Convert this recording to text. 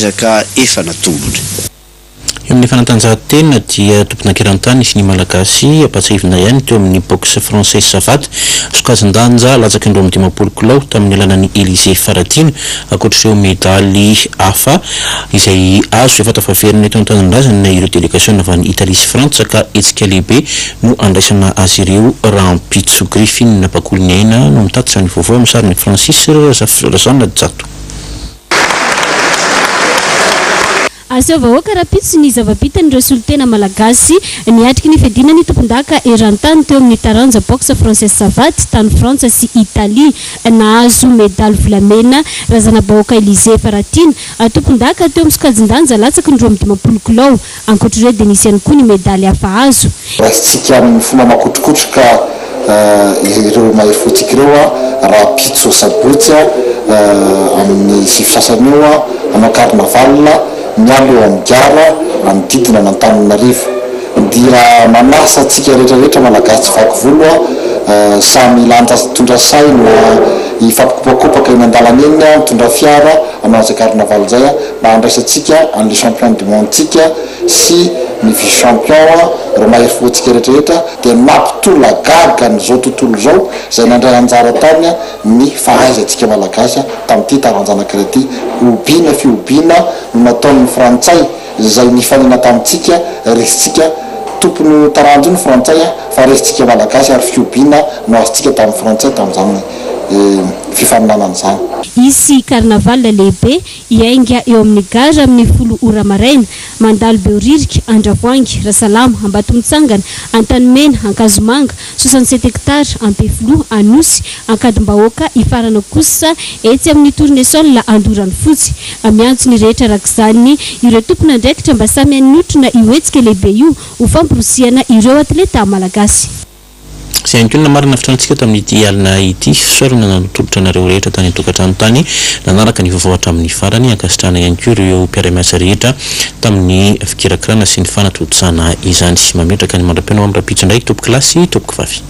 Zaka efa natombony. Amin'ny fanatanjahantena dia tompon'ankiran-tany sy ny malagasy ampatsahivina ihany teo amin'ny boxe français Savaty sokajin-danja latsaky indroa amin'ny 50 kilao tamin'ny alalany Élysée Faradina ankoatr'ireo medaly hafa izay azo efa tafaverina eto an-tanindrazana ireo délégation avy any Italie sy Frantsa ka hetsika lehibe no andraisana azy ireo Rampitso Griffin na bakoliny aina no mitatitra ny vaovao amin'ny sariny Francis Razana Jato. Asa vahoaka Rampitso ny zava-bitany resultena malagasy niatriky ny fedinany tompon-daka eran-tany teo amin'ny taranja boxe français Savaty tany Frantsa sy Italie nahazo medaly volamena razana bahoaka Élysée Faradina tompon-daka teo amin'ny sokajin-danja latsaky indroa amin'ny 50 kilao ankoatr'ireo denisiany koa ny medaly hafa azo. Raisitsika amin'ny fomba makotrokotroka ireo mahery fotsika ireo Rampitso Sabotsy amin'ny sivy-sasany eo anao carnaval mialo eo amin'ny gara amin'ny didina n'Antananarivo dia manasa antsika rehetrarehetra malagasy tsy vaky volo samy lanja tondra saina ifampikopakopaka eny an-dalana eny mitondra fiara anao an'izay carnaval zay mba handraisantsika an'le champion du monde tsika sy ny vice champion ro mahery fotsika rehetrarehetra dia mampitolo agaga n'izao tontolo zao zay nandray anjara tany ny fahaizantsika malagasy tamin'ity taranjana anakiraty ubina fiobina no nataon'ny frantsay zay nifanena tamintsika resitsika tompony taranjo ny frantsay fa resitsika malagasy ary fiobina no azontsika tamin'ny frantsay tamin'izany fifaninanana zany. Ici carnaval lehibe iainga eo amin'ny gara amin'ny folo ora maraina mandalo Beoririka Andravoangy Rasalama Ambatomitsangana Antanimena Ankazomanga 67 hectares Ampefilo Anosy Ankadimbahoaka ifarana kosa etsy amin'ny tournesol Andorany Fotsy miantso ny rehetra arak'izany ireo tompona andraikitra mba samy anotrona io hetsika lehibe io ho famporosiana ireo atleta malagasy. Sy ihany koa namarina fitrantsika tamin'ity alina ity fisaorana nanotolotra anareo rehetra tany an-tokantrano tany nanaraka ny vaovao hatramin'ny farany ankasitrana ihany koa ireo mpiara-miasa rehetra tamin'ny fikirakirana sy ny fanatontosana izany. Mametraka ny mandra-pianao amin'ny Rampitso indray tompoko lasy tompoko vavy.